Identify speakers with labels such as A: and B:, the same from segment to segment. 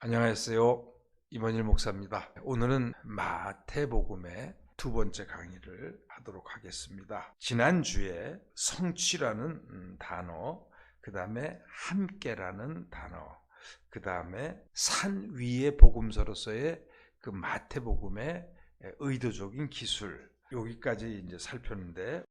A: 안녕하세요. 임원일 목사입니다. 오늘은 마태복음의 두 번째 강의를 하도록 하겠습니다. 지난주에 성취라는 단어, 그 다음에 함께라는 단어, 그 다음에 산 위의 복음서로서의 그 마태복음의 의도적인 기술, 여기까지 이제 살폈는데,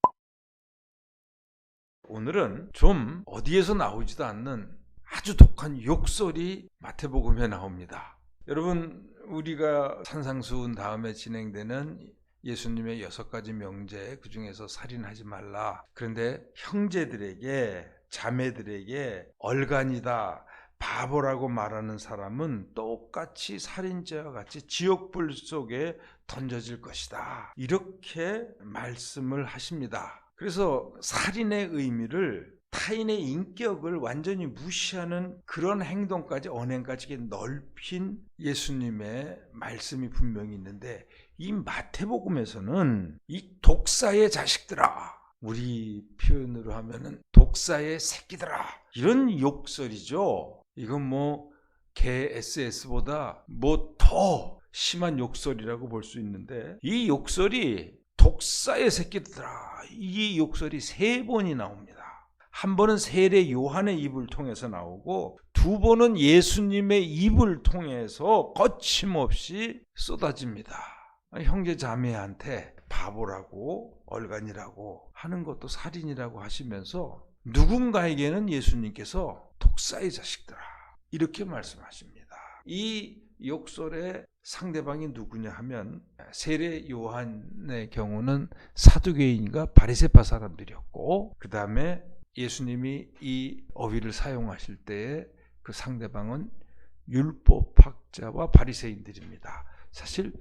A: 오늘은 좀 어디에서 나오지도 않는 아주 독한 욕설이 마태복음에 나옵니다. 여러분, 우리가 산상수훈 다음에 진행되는 예수님의 6가지 명제, 그 중에서 살인하지 말라. 그런데 형제들에게, 자매들에게 얼간이다, 바보라고 말하는 사람은 똑같이 살인죄와 같이 지옥불 속에 던져질 것이다, 이렇게 말씀을 하십니다. 그래서 살인의 의미를, 타인의 인격을 완전히 무시하는 그런 행동까지, 언행까지 넓힌 예수님의 말씀이 분명히 있는데, 이 마태복음에서는 이 독사의 자식들아, 우리 표현으로 하면은 독사의 새끼들아, 이런 욕설이죠. 이건 개 SS보다 더 심한 욕설이라고 볼 수 있는데, 이 욕설이 독사의 새끼들아, 이 욕설이 3번이 나옵니다. 한 번은 세례 요한의 입을 통해서 나오고, 두 번은 예수님의 입을 통해서 거침없이 쏟아집니다. 형제 자매한테 바보라고, 얼간이라고 하는 것도 살인이라고 하시면서 누군가에게는 예수님께서 독사의 자식들아, 이렇게 말씀하십니다. 이 욕설의 상대방이 누구냐 하면, 세례 요한의 경우는 사두개인과 바리새파 사람들이었고, 그 다음에 예수님이 이 어휘를 사용하실 때에 그 상대방은 율법학자와 바리새인들입니다. 사실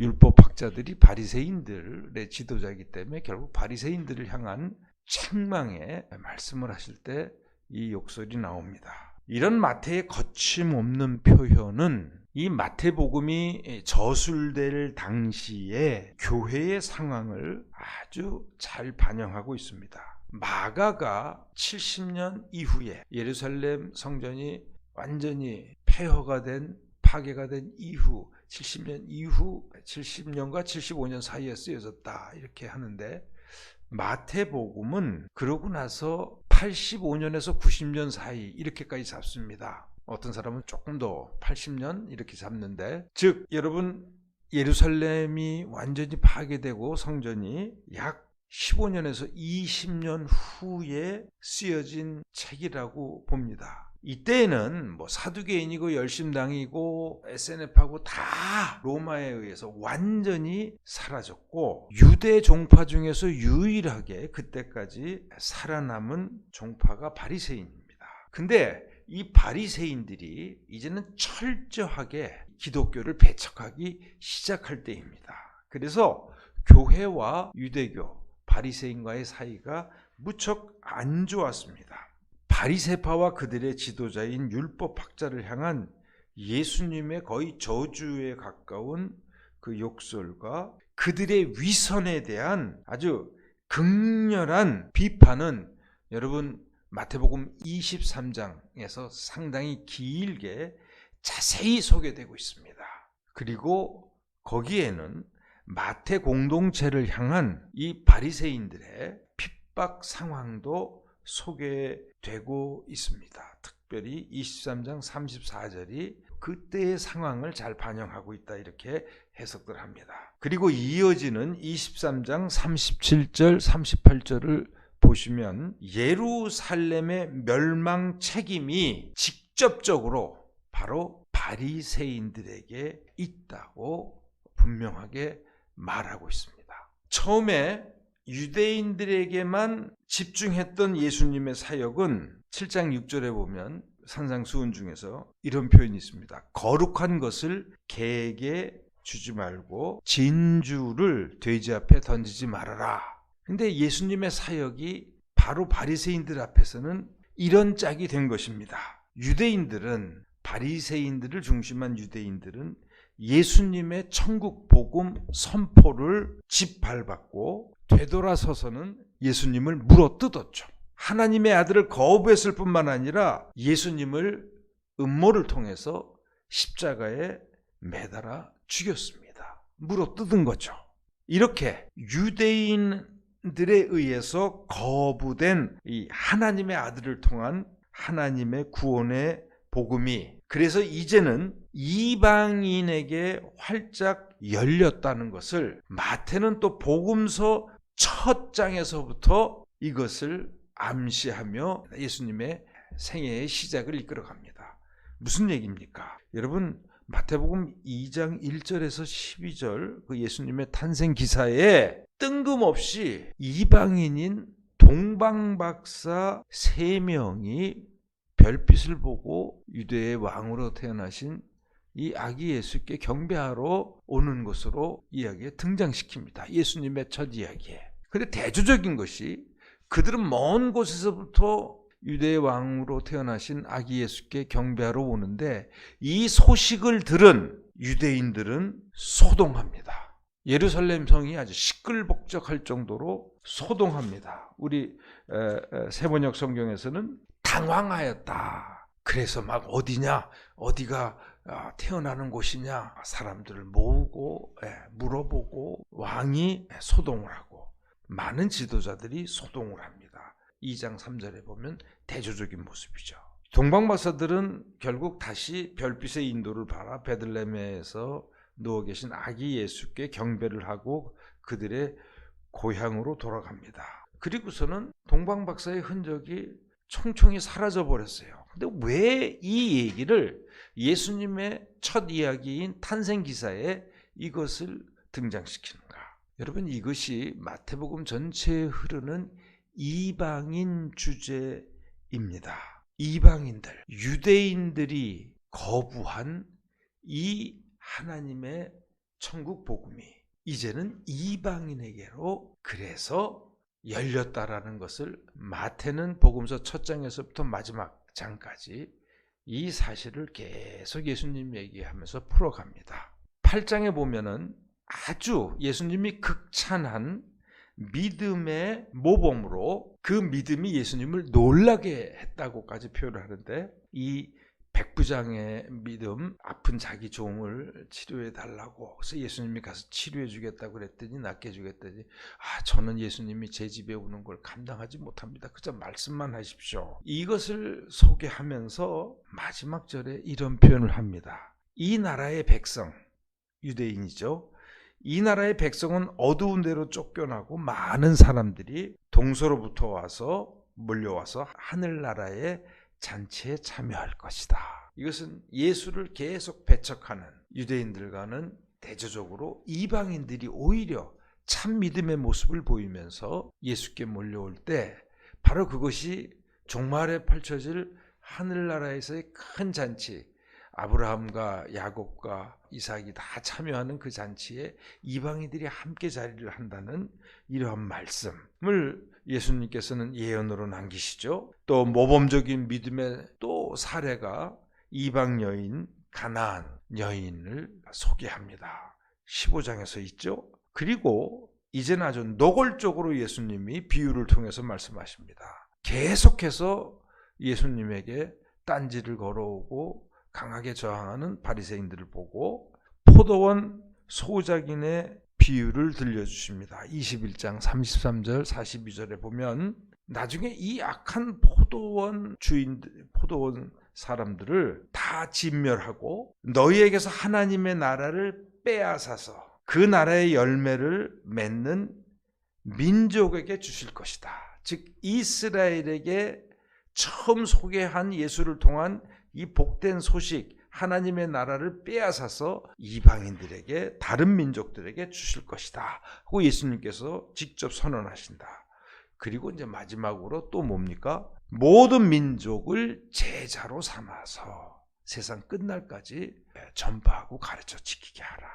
A: 율법학자들이 바리새인들의 지도자이기 때문에 결국 바리새인들을 향한 책망의 말씀을 하실 때 이 욕설이 나옵니다. 이런 마태의 거침없는 표현은 이 마태복음이 저술될 당시에 교회의 상황을 아주 잘 반영하고 있습니다. 마가가 70년 이후에, 예루살렘 성전이 완전히 파괴가 된 이후, 70년 이후, 70년과 75년 사이에 쓰여졌다, 이렇게 하는데, 마태복음은 그러고 나서 85년에서 90년 사이 이렇게까지 잡습니다. 어떤 사람은 조금 더 80년 이렇게 잡는데, 즉 여러분, 예루살렘이 완전히 파괴되고 성전이 약 15년에서 20년 후에 쓰여진 책이라고 봅니다. 이때는 사두개인이고 열심당이고 SNF하고 다 로마에 의해서 완전히 사라졌고, 유대 종파 중에서 유일하게 그때까지 살아남은 종파가 바리새인입니다. 근데 이 바리새인들이 이제는 철저하게 기독교를 배척하기 시작할 때입니다. 그래서 교회와 유대교, 바리새인과의 사이가 무척 안 좋았습니다. 바리새파와 그들의 지도자인 율법학자를 향한 예수님의 거의 저주에 가까운 그 욕설과 그들의 위선에 대한 아주 극렬한 비판은 여러분 마태복음 23장에서 상당히 길게 자세히 소개되고 있습니다. 그리고 거기에는 마태 공동체를 향한 이 바리새인들의 핍박 상황도 소개되고 있습니다. 특별히 23장 34절이 그때의 상황을 잘 반영하고 있다, 이렇게 해석들 합니다. 그리고 이어지는 23장 37절 38절을 보시면 예루살렘의 멸망 책임이 직접적으로 바로 바리새인들에게 있다고 분명하게 말하고 있습니다. 처음에 유대인들에게만 집중했던 예수님의 사역은 7장 6절에 보면 산상수훈 중에서 이런 표현이 있습니다. 거룩한 것을 개에게 주지 말고 진주를 돼지 앞에 던지지 말아라. 근데 예수님의 사역이 바로 바리새인들 앞에서는 이런 짝이 된 것입니다. 유대인들은, 바리새인들을 중심한 유대인들은 예수님의 천국 복음 선포를 짓밟았고 되돌아서서는 예수님을 물어뜯었죠. 하나님의 아들을 거부했을 뿐만 아니라 예수님을 음모를 통해서 십자가에 매달아 죽였습니다. 물어 뜯은 거죠. 이렇게 유대인들에 의해서 거부된 이 하나님의 아들을 통한 하나님의 구원의 복음이, 그래서 이제는 이방인에게 활짝 열렸다는 것을 마태는 또 복음서 첫 장에서부터 이것을 암시하며 예수님의 생애의 시작을 이끌어갑니다. 무슨 얘기입니까? 여러분, 마태복음 2장 1절에서 12절 그 예수님의 탄생 기사에 뜬금없이 이방인인 동방박사 3명이 별빛을 보고 유대의 왕으로 태어나신 이 아기 예수께 경배하러 오는 것으로 이야기에 등장시킵니다. 예수님의 첫 이야기에. 그런데 대조적인 것이 그들은 먼 곳에서부터 유대의 왕으로 태어나신 아기 예수께 경배하러 오는데 이 소식을 들은 유대인들은 소동합니다. 예루살렘 성이 아주 시끌벅적할 정도로 소동합니다. 우리 세번역 성경에서는 당황하였다. 그래서 막 어디가 태어나는 곳이냐 사람들을 모으고 물어보고 왕이 소동을 하고 많은 지도자들이 소동을 합니다. 2장 3절에 보면 대조적인 모습이죠. 동방박사들은 결국 다시 별빛의 인도를 받아 베들레헴에서 누워 계신 아기 예수께 경배를 하고 그들의 고향으로 돌아갑니다. 그리고서는 동방박사의 흔적이 총총히 사라져 버렸어요. 근데 왜 이 얘기를 예수님의 첫 이야기인 탄생 기사에 이것을 등장시키는가? 여러분, 이것이 마태복음 전체에 흐르는 이방인 주제입니다. 이방인들, 유대인들이 거부한 이 하나님의 천국 복음이 이제는 이방인에게로 그래서 열렸다라는 것을 마태는 복음서 첫 장에서부터 마지막 장까지 이 사실을 계속 예수님 얘기하면서 풀어갑니다. 8장에 보면은 아주 예수님이 극찬한 믿음의 모범으로 그 믿음이 예수님을 놀라게 했다고까지 표현을 하는데, 이 백부장의 믿음, 아픈 자기 종을 치료해 달라고 그래서 예수님이 가서 치료해 주겠다고 그랬더니 낫게 해 주겠더니 저는 예수님이 제 집에 오는 걸 감당하지 못합니다. 그저 말씀만 하십시오. 이것을 소개하면서 마지막 절에 이런 표현을 합니다. 이 나라의 백성, 유대인이죠. 이 나라의 백성은 어두운 데로 쫓겨나고 많은 사람들이 동서로부터 와서 몰려와서 하늘나라의 잔치에 참여할 것이다. 이것은 예수를 계속 배척하는 유대인들과는 대조적으로 이방인들이 오히려 참 믿음의 모습을 보이면서 예수께 몰려올 때 바로 그것이 종말에 펼쳐질 하늘나라에서의 큰 잔치, 아브라함과 야곱과 이삭이 다 참여하는 그 잔치에 이방인들이 함께 자리를 한다는 이러한 말씀을 예수님께서는 예언으로 남기시죠. 또 모범적인 믿음의 또 사례가 이방 여인 가나안 여인을 소개합니다. 15장에서 있죠. 그리고 이제는 아주 노골적으로 예수님이 비유를 통해서 말씀하십니다. 계속해서 예수님에게 딴지를 걸어오고 강하게 저항하는 바리새인들을 보고 포도원 소작인의 비유를 들려주십니다. 21장 33절 42절에 보면 나중에 이 악한 포도원 사람들을 다 진멸하고 너희에게서 하나님의 나라를 빼앗아서 그 나라의 열매를 맺는 민족에게 주실 것이다. 즉 이스라엘에게 처음 소개한 예수를 통한 이 복된 소식, 하나님의 나라를 빼앗아서 이방인들에게, 다른 민족들에게 주실 것이다 하고 예수님께서 직접 선언하신다. 그리고 이제 마지막으로 또 뭡니까? 모든 민족을 제자로 삼아서 세상 끝날까지 전파하고 가르쳐 지키게 하라.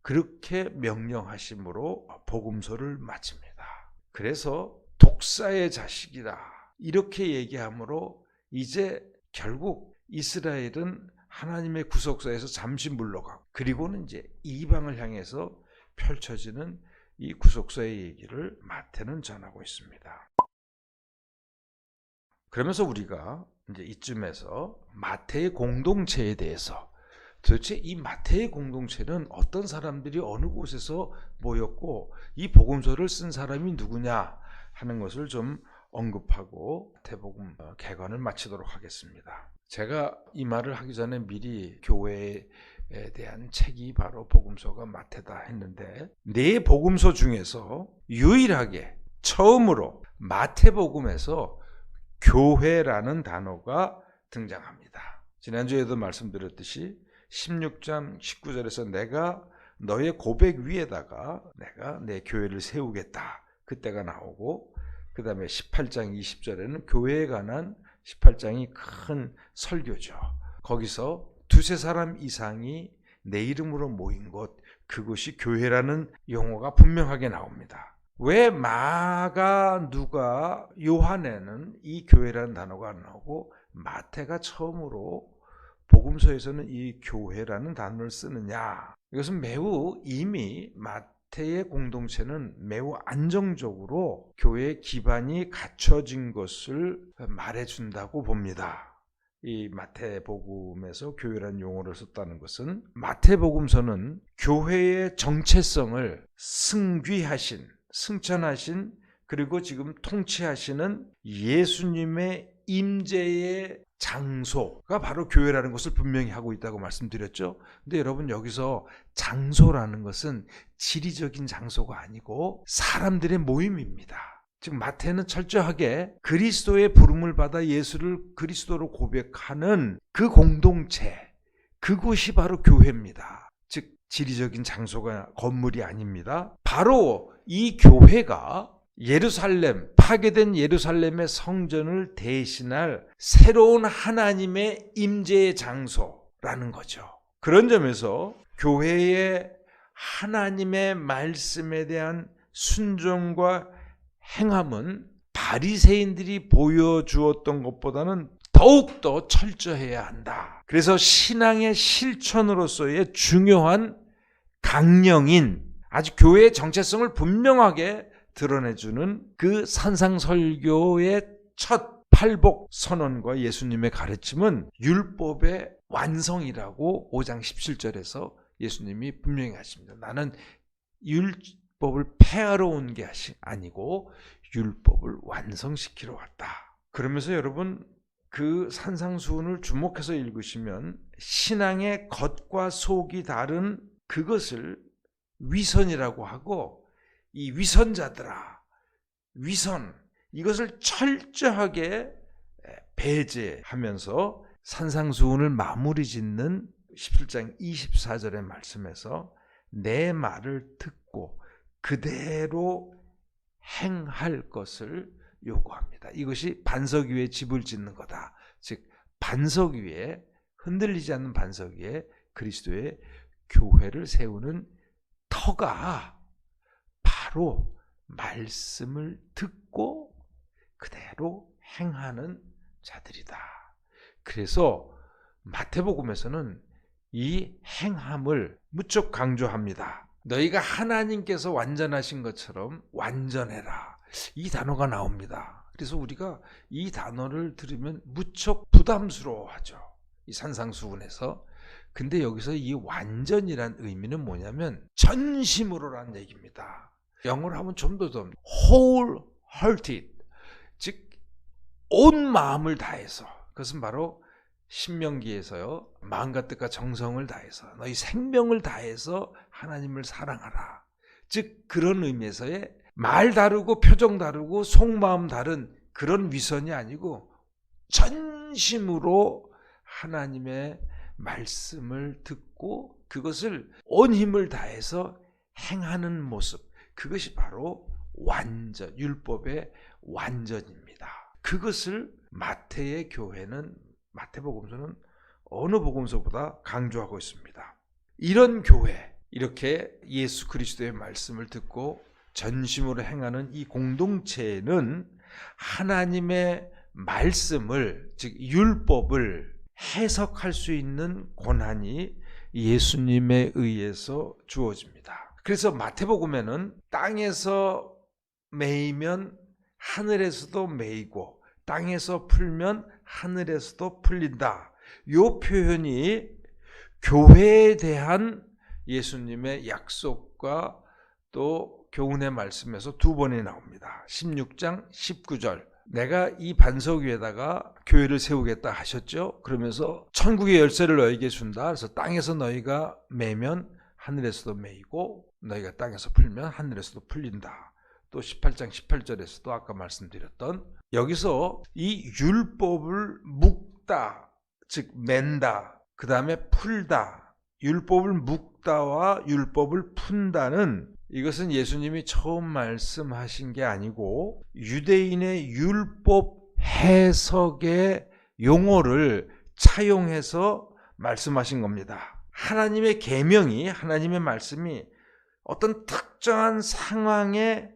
A: 그렇게 명령하심으로 복음서를 마칩니다. 그래서 독사의 자식이다 이렇게 얘기함으로 이제 결국 이스라엘은 하나님의 구속사에서 잠시 물러가고 그리고는 이제 이방을 향해서 펼쳐지는 이 구속사의 얘기를 마태는 전하고 있습니다. 그러면서 우리가 이제 이쯤에서 마태의 공동체에 대해서 도대체 이 마태의 공동체는 어떤 사람들이 어느 곳에서 모였고 이 복음서를 쓴 사람이 누구냐 하는 것을 좀 언급하고 마태복음 개관을 마치도록 하겠습니다. 제가 이 말을 하기 전에 미리 교회에 대한 책이 바로 복음서가 마태다 했는데, 네 복음서 중에서 유일하게 처음으로 마태복음에서 교회라는 단어가 등장합니다. 지난주에도 말씀드렸듯이 16장 19절에서 내가 너의 고백 위에다가 내가 내 교회를 세우겠다, 그때가 나오고, 그 다음에 18장 20절에는 교회에 관한 18장이 큰 설교죠. 거기서 두세 사람 이상이 내 이름으로 모인 곳, 그곳이 교회라는 용어가 분명하게 나옵니다. 왜 마가, 누가, 요한에는 이 교회라는 단어가 안 나오고 마태가 처음으로 복음서에서는 이 교회라는 단어를 쓰느냐? 이것은 매우 이미 마태의 공동체는 매우 안정적으로 교회의 기반이 갖춰진 것을 말해준다고 봅니다. 이 마태복음에서 교회라는 용어를 썼다는 것은 마태복음서는 교회의 정체성을 승귀하신, 승천하신, 그리고 지금 통치하시는 예수님의 임재의 장소가 바로 교회라는 것을 분명히 하고 있다고 말씀드렸죠. 근데 여러분, 여기서 장소라는 것은 지리적인 장소가 아니고 사람들의 모임입니다. 즉 마태는 철저하게 그리스도의 부름을 받아 예수를 그리스도로 고백하는 그 공동체, 그곳이 바로 교회입니다. 즉 지리적인 장소가 건물이 아닙니다. 바로 이 교회가 예루살렘, 파괴된 예루살렘의 성전을 대신할 새로운 하나님의 임재의 장소라는 거죠. 그런 점에서 교회의 하나님의 말씀에 대한 순종과 행함은 바리새인들이 보여주었던 것보다는 더욱더 철저해야 한다. 그래서 신앙의 실천으로서의 중요한 강령인, 아주 교회의 정체성을 분명하게 드러내주는 그 산상설교의 첫 팔복 선언과 예수님의 가르침은 율법의 완성이라고 5장 17절에서 예수님이 분명히 하십니다. 나는 율법을 폐하러 온 게 아니고 율법을 완성시키러 왔다. 그러면서 여러분, 그 산상수훈을 주목해서 읽으시면 신앙의 겉과 속이 다른 그것을 위선이라고 하고, 이 위선자들아, 위선, 이것을 철저하게 배제하면서 산상수훈을 마무리 짓는 17장 24절의 말씀에서 내 말을 듣고 그대로 행할 것을 요구합니다. 이것이 반석 위에 집을 짓는 거다. 즉 반석 위에, 흔들리지 않는 반석 위에 그리스도의 교회를 세우는 터가 바로 말씀을 듣고 그대로 행하는 자들이다. 그래서 마태복음에서는 이 행함을 무척 강조합니다. 너희가 하나님께서 완전하신 것처럼 완전해라. 이 단어가 나옵니다. 그래서 우리가 이 단어를 들으면 무척 부담스러워하죠. 이 산상수훈에서. 근데 여기서 이 완전이란 의미는 뭐냐면 전심으로라는 얘기입니다. 영어로 하면 좀 더 wholehearted, 즉 온 마음을 다해서. 그것은 바로 신명기에서요, 마음과 뜻과 정성을 다해서, 너희 생명을 다해서 하나님을 사랑하라. 즉 그런 의미에서의 말 다르고 표정 다르고 속마음 다른 그런 위선이 아니고 전심으로 하나님의 말씀을 듣고 그것을 온 힘을 다해서 행하는 모습, 그것이 바로 완전, 율법의 완전입니다. 그것을 마태의 교회는, 마태복음서는 어느 복음서보다 강조하고 있습니다. 이런 교회, 이렇게 예수 그리스도의 말씀을 듣고 전심으로 행하는 이 공동체는 하나님의 말씀을, 즉 율법을 해석할 수 있는 권한이 예수님에 의해서 주어집니다. 그래서 마태복음에는 땅에서 매이면 하늘에서도 매이고 땅에서 풀면 하늘에서도 풀린다. 이 표현이 교회에 대한 예수님의 약속과 또 교훈의 말씀에서 두 번이 나옵니다. 16장 19절. 내가 이 반석 위에다가 교회를 세우겠다 하셨죠. 그러면서 천국의 열쇠를 너에게 준다. 그래서 땅에서 너희가 매면 하늘에서도 매이고 너희가 땅에서 풀면 하늘에서도 풀린다. 또 18장 18절에서도 아까 말씀드렸던 여기서 이 율법을 묶다, 즉 맨다, 그 다음에 풀다, 율법을 묶다와 율법을 푼다는 이것은 예수님이 처음 말씀하신 게 아니고 유대인의 율법 해석의 용어를 차용해서 말씀하신 겁니다. 하나님의 계명이, 하나님의 말씀이 어떤 특정한 상황에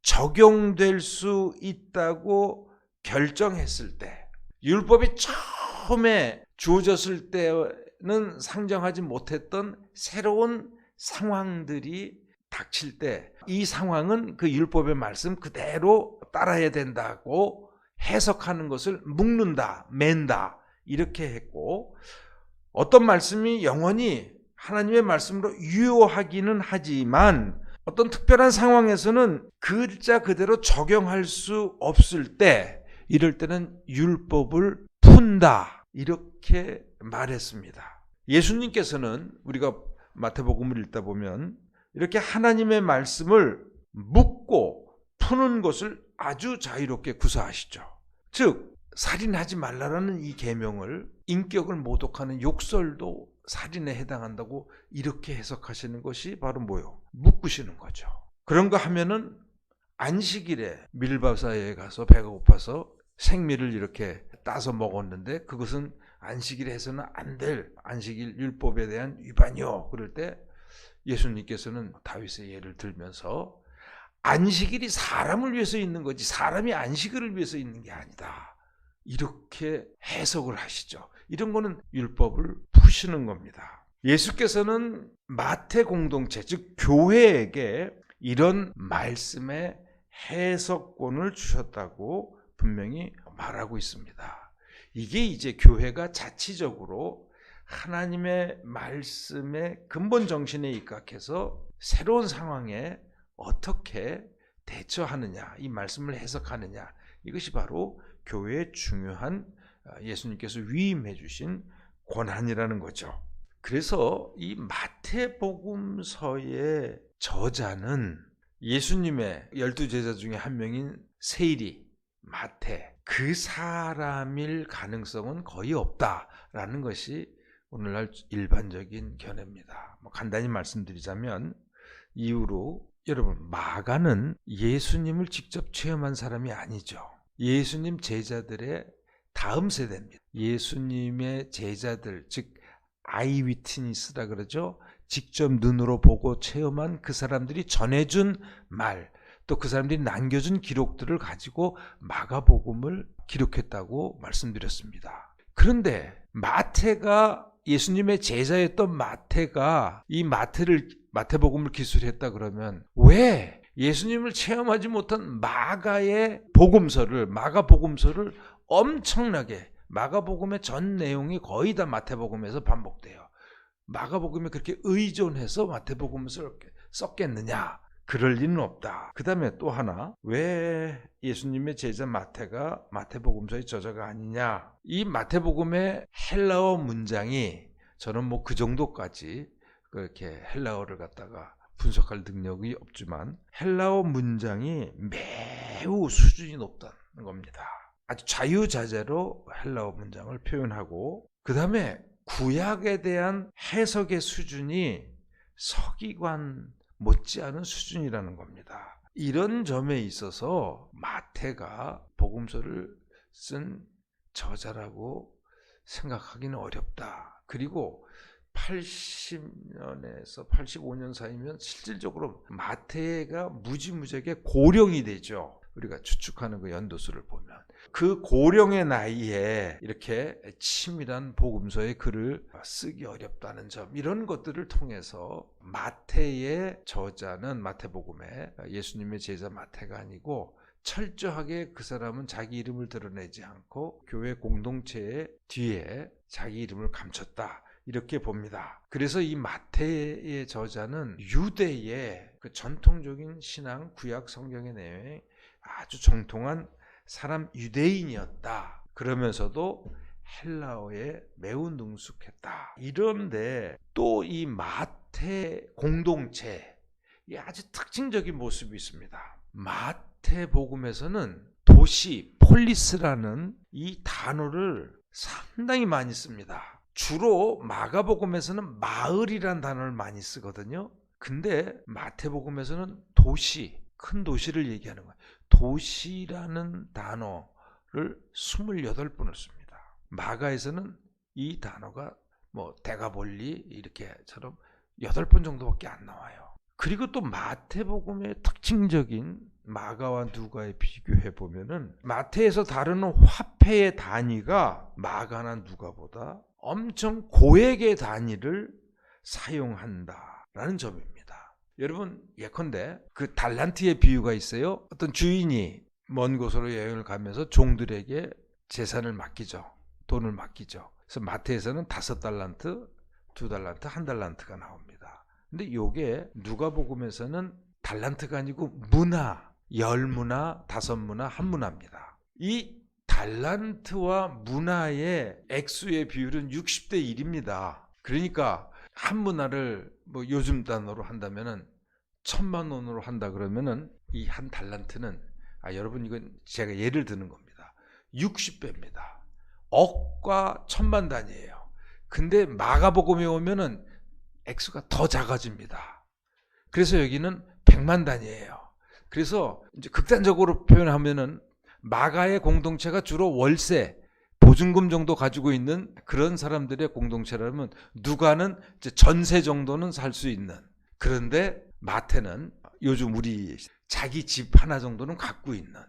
A: 적용될 수 있다고 결정했을 때, 율법이 처음에 주어졌을 때는 상정하지 못했던 새로운 상황들이 닥칠 때 이 상황은 그 율법의 말씀 그대로 따라야 된다고 해석하는 것을 묶는다, 맨다 이렇게 했고, 어떤 말씀이 영원히 하나님의 말씀으로 유효하기는 하지만 어떤 특별한 상황에서는 글자 그대로 적용할 수 없을 때, 이럴 때는 율법을 푼다 이렇게 말했습니다. 예수님께서는 우리가 마태복음을 읽다 보면 이렇게 하나님의 말씀을 묻고 푸는 것을 아주 자유롭게 구사하시죠. 즉 살인하지 말라라는 이 계명을 인격을 모독하는 욕설도 살인에 해당한다고 이렇게 해석하시는 것이 바로 뭐요? 묶으시는 거죠. 그런 거 하면은 안식일에 밀바사에 가서 배가 고파서 생미를 이렇게 따서 먹었는데 그것은 안식일에 해서는 안 될 안식일 율법에 대한 위반이요. 그럴 때 예수님께서는 다윗의 예를 들면서 안식일이 사람을 위해서 있는 거지 사람이 안식일을 위해서 있는 게 아니다. 이렇게 해석을 하시죠. 이런 거는 율법을 푸시는 겁니다. 예수께서는 마태 공동체, 즉 교회에게 이런 말씀의 해석권을 주셨다고 분명히 말하고 있습니다. 이게 이제 교회가 자치적으로 하나님의 말씀의 근본 정신에 입각해서 새로운 상황에 어떻게 대처하느냐, 이 말씀을 해석하느냐, 이것이 바로 교회의 중요한 예수님께서 위임해 주신 권한이라는 거죠. 그래서 이 마태복음서의 저자는 예수님의 12제자 중에 한 명인 세일이, 마태, 그 사람일 가능성은 거의 없다라는 것이 오늘날 일반적인 견해입니다. 간단히 말씀드리자면, 이후로 여러분, 마가는 예수님을 직접 체험한 사람이 아니죠. 예수님 제자들의 다음 세대입니다. 예수님의 제자들, 즉 아이위트니스라 그러죠. 직접 눈으로 보고 체험한 그 사람들이 전해준 말, 또 그 사람들이 남겨준 기록들을 가지고 마가복음을 기록했다고 말씀드렸습니다. 그런데 마태가, 예수님의 제자였던 마태가 이 마태복음을 기술했다 그러면 왜 예수님을 체험하지 못한 마가복음서를 엄청나게, 마가복음의 전 내용이 거의 다 마태복음에서 반복돼요. 마가복음에 그렇게 의존해서 마태복음을 썼겠느냐? 그럴 리는 없다. 그 다음에 또 하나, 왜 예수님의 제자 마태가 마태복음서의 저자가 아니냐? 이 마태복음의 헬라어 문장이, 저는 뭐 그 정도까지 그렇게 헬라어를 갖다가 분석할 능력이 없지만 헬라어 문장이 매우 수준이 높다는 겁니다. 아주 자유자재로 헬라어 문장을 표현하고, 그 다음에 구약에 대한 해석의 수준이 서기관 못지않은 수준이라는 겁니다. 이런 점에 있어서 마태가 복음서를 쓴 저자라고 생각하기는 어렵다. 그리고 80년에서 85년 사이면 실질적으로 마태가 무지무지하게 고령이 되죠. 우리가 추측하는 그 연도수를 보면 그 고령의 나이에 이렇게 치밀한 복음서의 글을 쓰기 어렵다는 점, 이런 것들을 통해서 마태의 저자는 마태복음에 예수님의 제자 마태가 아니고, 철저하게 그 사람은 자기 이름을 드러내지 않고 교회 공동체의 뒤에 자기 이름을 감췄다, 이렇게 봅니다. 그래서 이 마태의 저자는 유대의 그 전통적인 신앙 구약 성경의 내용에 아주 정통한 사람 유대인이었다. 그러면서도 헬라어에 매우 능숙했다. 이런데 또 이 마태 공동체에 아주 특징적인 모습이 있습니다. 마태복음에서는 도시, 폴리스라는 이 단어를 상당히 많이 씁니다. 주로 마가복음에서는 마을이란 단어를 많이 쓰거든요. 근데 마태복음에서는 도시, 큰 도시를 얘기하는 거예요. 도시라는 단어를 28번을 씁니다. 마가에서는 이 단어가 뭐 데가볼리 이렇게처럼 8번 정도밖에 안 나와요. 그리고 또 마태복음의 특징적인 마가와 누가에 비교해 보면은 마태에서 다루는 화폐의 단위가 마가나 누가보다 엄청 고액의 단위를 사용한다라는 점입니다. 여러분 예컨대 그 달란트의 비유가 있어요. 어떤 주인이 먼 곳으로 여행을 가면서 종들에게 재산을 맡기죠. 돈을 맡기죠. 그래서 마태에서는 5달란트, 2달란트, 1달란트가 나옵니다. 근데 요게 누가복음에서는 달란트가 아니고 문화, 10문화, 5문화, 1문화입니다. 이 달란트와 문화의 액수의 비율은 60대 1입니다. 그러니까 한 문화를 뭐 요즘 단어로 한다면은 1000만 원으로 한다 그러면은 이 한 달란트는 여러분 이건 제가 예를 드는 겁니다. 60배입니다. 억과 천만 단위예요. 근데 마가복음에 오면은 액수가 더 작아집니다. 그래서 여기는 100만 단위예요. 그래서 이제 극단적으로 표현하면은 마가의 공동체가 주로 월세, 보증금 정도 가지고 있는 그런 사람들의 공동체라면 누가는 이제 전세 정도는 살 수 있는. 그런데 마태는 요즘 우리 자기 집 하나 정도는 갖고 있는.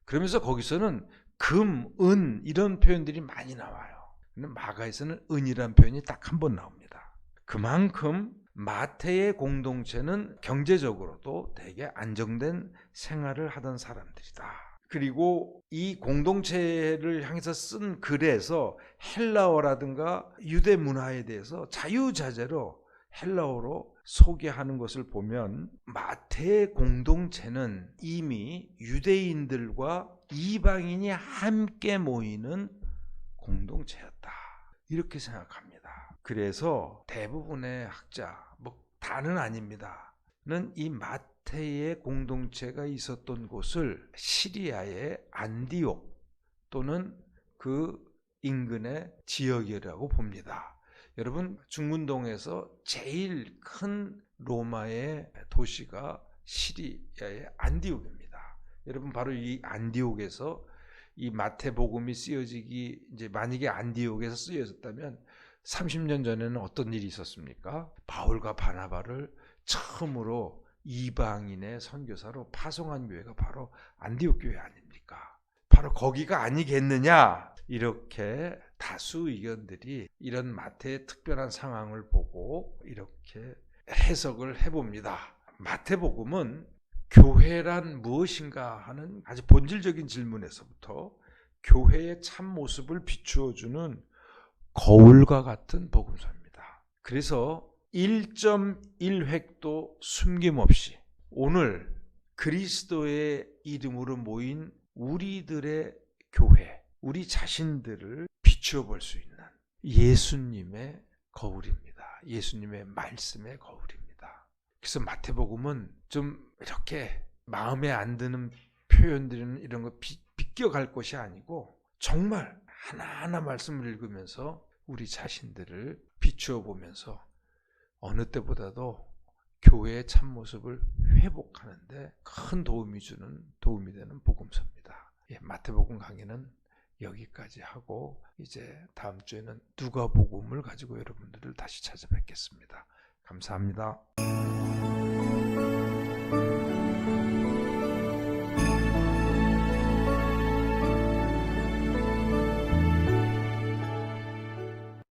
A: 그러면서 거기서는 금, 은 이런 표현들이 많이 나와요. 근데 마가에서는 은이란 표현이 딱 한 번 나옵니다. 그만큼 마태의 공동체는 경제적으로도 되게 안정된 생활을 하던 사람들이다. 그리고 이 공동체를 향해서 쓴 글에서 헬라어라든가 유대 문화에 대해서 자유자재로 헬라어로 소개하는 것을 보면 마태의 공동체는 이미 유대인들과 이방인이 함께 모이는 공동체였다. 이렇게 생각합니다. 그래서 대부분의 학자, 뭐 다는 아닙니다. 이 마태의 공동체가 있었던 곳을 시리아의 안디옥 또는 그 인근의 지역이라고 봅니다. 여러분 중문동에서 제일 큰 로마의 도시가 시리아의 안디옥입니다. 여러분 바로 이 안디옥에서 이 마태복음이 쓰여지기 이제 만약에 안디옥에서 쓰여졌다면 30년 전에는 어떤 일이 있었습니까? 바울과 바나바를 처음으로 이방인의 선교사로 파송한 교회가 바로 안디옥 교회 아닙니까? 바로 거기가 아니겠느냐? 이렇게 다수 의견들이 이런 마태의 특별한 상황을 보고 이렇게 해석을 해봅니다. 마태복음은 교회란 무엇인가 하는 아주 본질적인 질문에서부터 교회의 참모습을 비추어주는 거울과 같은 복음서입니다. 그래서 1.1획도 숨김없이 오늘 그리스도의 이름으로 모인 우리들의 교회, 우리 자신들을 비추어 볼 수 있는 예수님의 거울입니다. 예수님의 말씀의 거울입니다. 그래서 마태복음은 좀 이렇게 마음에 안 드는 표현들은 이런 거 비껴갈 것이 아니고 정말 하나하나 말씀을 읽으면서 우리 자신들을 비추어 보면서 어느 때보다도 교회의 참모습을 회복하는데 큰 도움이 되는 복음서입니다. 마태복음 강의는 여기까지 하고 이제 다음 주에는 누가복음을 가지고 여러분들을 다시 찾아뵙겠습니다. 감사합니다.